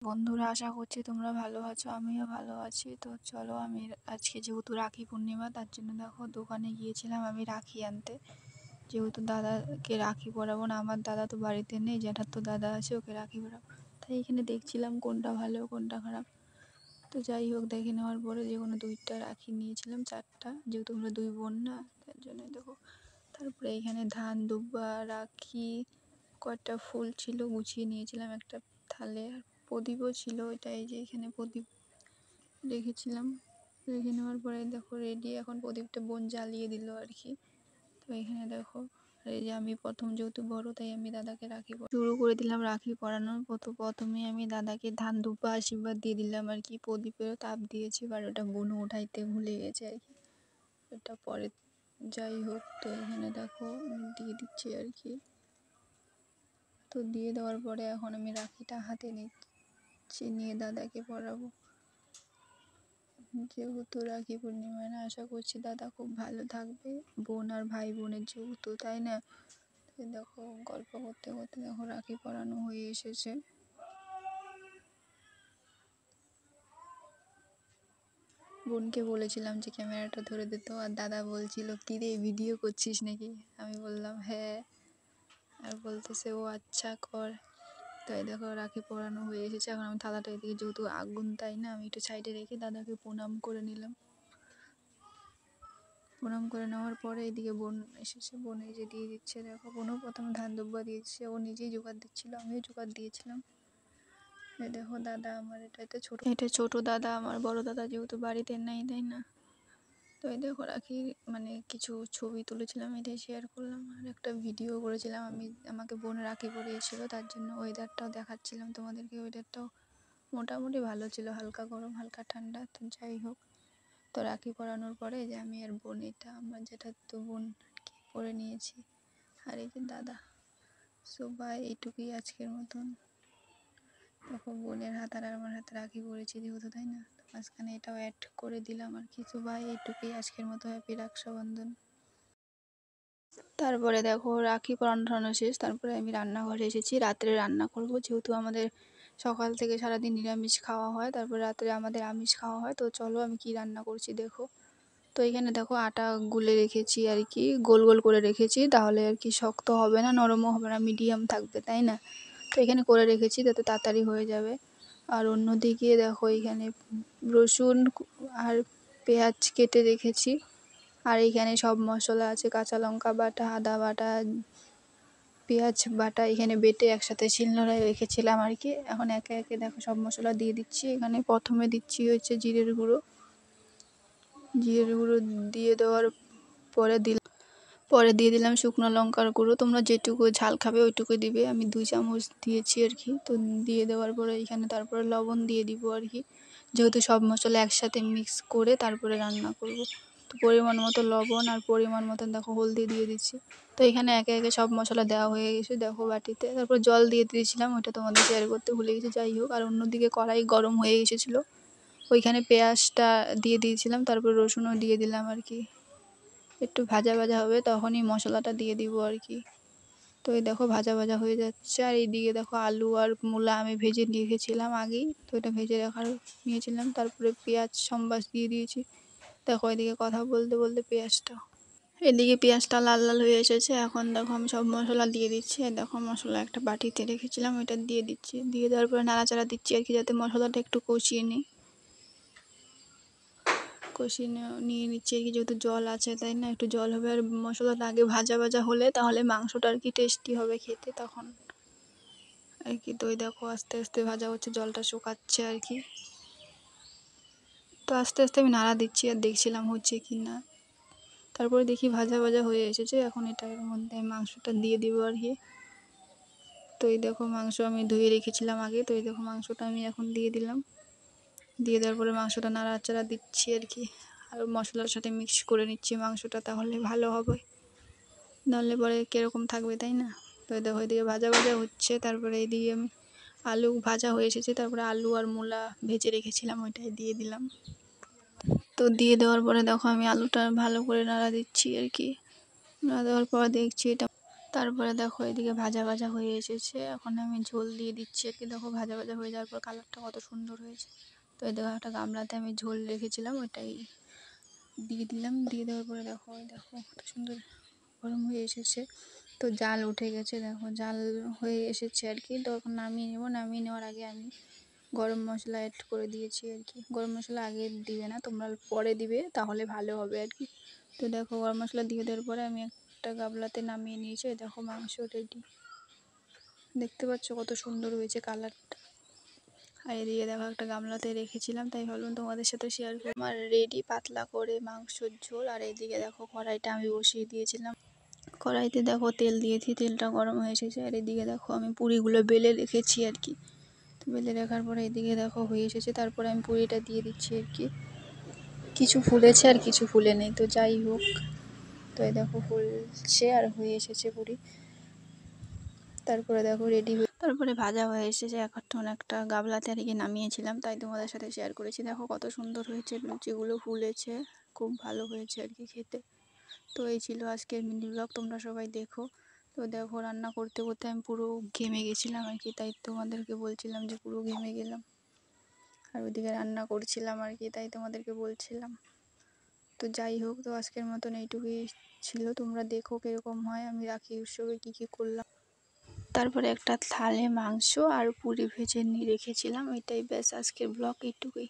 বন্ধুরা, আশা করছি তোমরা ভালো আছো, আমিও ভালো আছি। তো চলো, আমি আজকে যেহেতু রাখি পূর্ণিমা, তার জন্য দেখো দোকানে গিয়েছিলাম আমি রাখি আনতে। যেহেতু দাদাকে রাখি পরাবো না, আমার দাদা তো বাড়িতে নেই, জ্যাঠার তো দাদা আছে, ওকে রাখি পরাবো। তাই এখানে দেখছিলাম কোনটা ভালো কোনটা খারাপ। তো যাই হোক, দেখে নেওয়ার পরে যে কোনো দুইটা রাখি নিয়েছিলাম, 4টা, যেহেতু আমরা 2 বোন না, তার জন্য দেখো। তারপরে এখানে ধান দুব্বা রাখি কয়েকটা ফুল ছিল, গুছিয়ে নিয়েছিলাম একটা থালে। আর প্রদীপও ছিল, ওইটা এই যে এখানে প্রদীপ রেখেছিলাম। রেখে নেওয়ার পরে দেখো রেডি, এখন প্রদীপটা বোন জ্বালিয়ে দিল আর কি। তো এখানে দেখো, আর এই যে আমি প্রথম যেহেতু বড়, তাই আমি দাদাকে রাখি শুরু করে দিলাম রাখি পরানোর। প্রথমে আমি দাদাকে ধান দুব্বা আশীর্বাদ দিয়ে দিলাম আর কি। প্রদীপেরও তাপ দিয়েছি, আর ওটা বোনও উঠাইতে ভুলে গেছে আর কি, ওটা পরে। যাই হোক, তো এখানে দেখো আমি দিয়ে দিচ্ছি আর কি। তো দিয়ে দেওয়ার পরে এখন আমি রাখিটা হাতে নিচ্ছি, নিয়ে দাদাকে পরাবো। যেহেতু রাখি পূর্ণিমা না, আশা করছি দাদা খুব ভালো থাকবে। বোন আর ভাই বোনের যেহেতু, তাই না? দেখো গল্প করতে করতে দেখো রাখি পরানো হয়ে এসেছে। বোনকে বলেছিলাম যে ক্যামেরাটা ধরে দিত, আর দাদা বলছিল কি রে, ভিডিও করছিস নাকি? আমি বললাম হ্যাঁ, আর বলতেছে ও আচ্ছা কর। তাই দেখো রাখি পরানো হয়ে এসেছে। এখন আমি থালাটা এদিকে, যেহেতু আগুন, তাই না, আমি একটু সাইডে রেখে দাদাকে প্রণাম করে নিলাম। প্রণাম করে নেওয়ার পরে এদিকে বোন এসেছে, বোন এই যে দিয়ে দিচ্ছে। দেখো বোনও প্রথমে ধান দুব্বা দিয়েছে, ও নিজেই জোগাড় দিচ্ছিল, আমিও জোগাড় দিয়েছিলাম। দেখো দাদা আমার, এটা ছোট দাদা, আমার বড় দাদা যেহেতু বাড়িতে নাই, তাই না? তো এই দেখো রাখি মানে কিছু ছবি তুলেছিলাম, এটাই শেয়ার করলাম। আর একটা ভিডিও করেছিলাম আমি, আমাকে বোন রাখি পরিয়েছিল, তার জন্য ওয়েদারটাও দেখাচ্ছিলাম তোমাদেরকে। ওয়েদারটাও মোটামুটি ভালো ছিল, হালকা গরম হালকা ঠান্ডা। তো যাই হোক, তো রাখি পরানোর পরে যে আমি আর বোন, এটা আমার যেটা তো বোন পরে নিয়েছি। আর এই যে দাদা, সবাই এইটুকুই আজকের মতন। দেখো বোনের হাত আর আমার হাতে রাখি পরেছি যেহেতু, তাই না? তো মাঝখানে এটাও অ্যাড করে দিলাম আর কি। সবাই এইটুকুই আজকের মতো, হ্যাপি রক্ষাবন্ধন। তারপরে দেখো রাখি পরানো শেষ, তারপরে আমি রান্নাঘরে এসেছি। রাত্রে রান্না করব, যেহেতু আমাদের সকাল থেকে সারাদিন নিরামিষ খাওয়া হয়, তারপরে রাত্রে আমাদের আমিষ খাওয়া হয়। তো চলো আমি কি রান্না করছি দেখো। তো এখানে দেখো আটা গুলে রেখেছি আর কি, গোল গোল করে রেখেছি, তাহলে আর কি শক্ত হবে না, নরমও হবে না, মিডিয়াম থাকবে, তাই না? তো এখানে করে রেখেছি যাতে তাড়াতাড়ি হয়ে যাবে। আর অন্যদিকে দেখো এখানে রসুন আর পেঁয়াজ কেটে রেখেছি। আর এখানে সব মশলা আছে, কাঁচা লঙ্কা বাটা, আদা বাটা, পেঁয়াজ বাটা, এখানে বেটে একসাথে শিলনোড়ায় রেখেছিলাম আর কি। এখন একে একে দেখো সব মশলা দিয়ে দিচ্ছি। এখানে প্রথমে দিচ্ছি হচ্ছে জিরের গুঁড়ো। দিয়ে দেওয়ার পরে দিয়ে দিলাম শুকনো লঙ্কার গুঁড়ো। তোমরা যেটুকু ঝাল খাবে ওইটুকু দিবে, আমি 2 চামচ দিয়েছি আর কি। তো দিয়ে দেওয়ার পরে এখানে তারপরে লবণ দিয়ে দিব আর কি, যেহেতু সব মশলা একসাথে মিক্স করে তারপরে রান্না করব। তো পরিমাণ মতো লবণ আর পরিমাণ মতন দেখো হলদি দিয়ে দিচ্ছি। তো এখানে একে একে সব মশলা দেওয়া হয়ে গেছে দেখো বাটিতে। তারপর জল দিয়ে দিয়েছিলাম, ওইটা তোমাদের শেয়ার করতে ভুলে গেছি। যাই হোক, আর অন্যদিকে কড়াই গরম হয়ে এসেছিলো, ওইখানে পেঁয়াজটা দিয়ে দিয়েছিলাম, তারপর রসুনও দিয়ে দিলাম আর কি। একটু ভাজা ভাজা হবে তখনই মশলাটা দিয়ে দিব আর কি। তো এই দেখো ভাজা ভাজা হয়ে যাচ্ছে। আর এইদিকে দেখো আলু আর মূলা আমি ভেজে রেখেছিলাম আগেই, তো এটা ভেজে নিয়েছিলাম। তারপরে পেঁয়াজ সম্বাস দিয়ে দিয়েছি। দেখো এদিকে কথা বলতে বলতে এদিকে পেঁয়াজটা লাল লাল হয়ে এসেছে। এখন দেখো আমি সব মশলা দিয়ে দিচ্ছি। দেখো মশলা একটা বাটিতে রেখেছিলাম, ওইটা দিয়ে দিচ্ছি। দিয়ে দেওয়ার পরে নাড়াচাড়া দিচ্ছি আর কি, যাতে মশলাটা একটু কষিয়ে নিয়ে নিচ্ছি আর কি, যেহেতু জল আছে, তাই না? একটু জল হবে। আর মশলাটা আগে ভাজা ভাজা হলে তাহলে মাংসটা আর কি টেস্টি হবে খেতে তখন আর কি। তো দেখো আস্তে আস্তে ভাজা হচ্ছে, জলটা শুকাচ্ছে আর কি। তো আস্তে আস্তে আমি নাড়া দিচ্ছি আর দেখছিলাম হচ্ছে কি না। তারপরে দেখি ভাজা ভাজা হয়ে এসেছে। এখন এটার মধ্যে মাংসটা দিয়ে দিব আর কি। তো এই দেখো মাংস আমি ধুয়ে রেখেছিলাম আগে, তো এই দেখো মাংসটা আমি এখন দিয়ে দিলাম। দিয়ে দেওয়ার পরে মাংসটা নাড়াচাড়া দিচ্ছি আর কি, আর মশলার সাথে মিক্স করে নিচ্ছি মাংসটা, তাহলে ভালো হবে, নাহলে পরে কীরকম থাকবে, তাই না? তো দেখো এদিকে ভাজা ভাজা হচ্ছে। তারপরে এইদিকে আমি আলু ভাজা হয়ে এসেছে, তারপরে আলু আর মূলা ভেজে রেখেছিলাম, ওইটাই দিয়ে দিলাম। তো দিয়ে দেওয়ার পরে দেখো আমি আলুটা ভালো করে নাড়া দিচ্ছি আর কি। নাড়া দেওয়ার পর দেখছি এটা, তারপরে দেখো এদিকে ভাজা ভাজা হয়ে এসেছে, এখন আমি ঝোল দিয়ে দিচ্ছি আর কি। দেখো ভাজা ভাজা হয়ে যাওয়ার পর কালারটা কত সুন্দর হয়েছে। তো এই দেখো একটা গামলাতে আমি ঝোল রেখেছিলাম, ওইটাই দিয়ে দিলাম। দিয়ে দেওয়ার পরে দেখো দেখো কত সুন্দর গরম হয়ে এসেছে। তো জাল উঠে গেছে, দেখো জাল হয়ে এসেছে আর কি। তো এখন নামিয়ে নেবো। নামিয়ে নেওয়ার আগে আমি গরম মশলা অ্যাড করে দিয়েছি আর কি। গরম মশলা আগে দিবে না, তোমরা পরে দিবে, তাহলে ভালো হবে আর কি। তো দেখো গরম মশলা দিয়ে দেওয়ার পরে আমি একটা গামলাতে নামিয়ে নিয়েছি। দেখো মাংস রেডি, দেখতে পাচ্ছ কত সুন্দর হয়েছে কালারটা। আর এদিকে দেখো একটা গামলাতে রেখেছিলাম, তাই ভাবলাম তোমাদের সাথে শেয়ার করি। আমার রেডি পাতলা করে মাংসর ঝোল। আর এদিকে দেখো কড়াইটা আমি বসিয়ে দিয়েছিলাম। কড়াইতে দেখো তেল দিয়েছি, তেলটা গরম হয়ে এসেছে। আর এদিকে দেখো আমি পুরিগুলো বেলে রেখেছি আর কি। তো বেলে রাখার পরে এদিকে দেখো হয়ে এসেছে। তারপরে আমি পুরিটা দিয়ে দিচ্ছি আর কি। কিছু ফুলেছে আর কিছু ফুলে নেই, তো যাই হোক। তো এই দেখো ফুলছে আর হয়ে এসেছে পুরি। তারপরে দেখো রেডি হয়ে, তারপরে ভাজা হয়ে এসেছে। এখন একটা গামলাতে আর কি নামিয়েছিলাম, তাই তোমাদের সাথে শেয়ার করেছি। দেখো কত সুন্দর হয়েছে, লুচিগুলো ফুলেছে, খুব ভালো হয়েছে আর কি খেতে। তো এই ছিল আজকের মিনি ব্লগ, তোমরা সবাই দেখো। তো দেখো রান্না করতে করতে আমি পুরো ঘেমে গেছিলাম আর কি, তাই তোমাদেরকে বলছিলাম যে পুরো ঘেমে গেলাম। আর ওইদিকে রান্না করছিলাম আর কি, তাই তোমাদেরকে বলছিলাম। তো যাই হোক, তো আজকের মতন এইটুকুই ছিল। তোমরা দেখো কীরকম হয় আমি রাখি উৎসবে কী কী করলাম। তারপরে একটা থালে মাংস আর পুরি ভেজে নিয়ে রেখেছিলাম, এটাই ব্যাস আজকের ব্লগ এইটুকুই।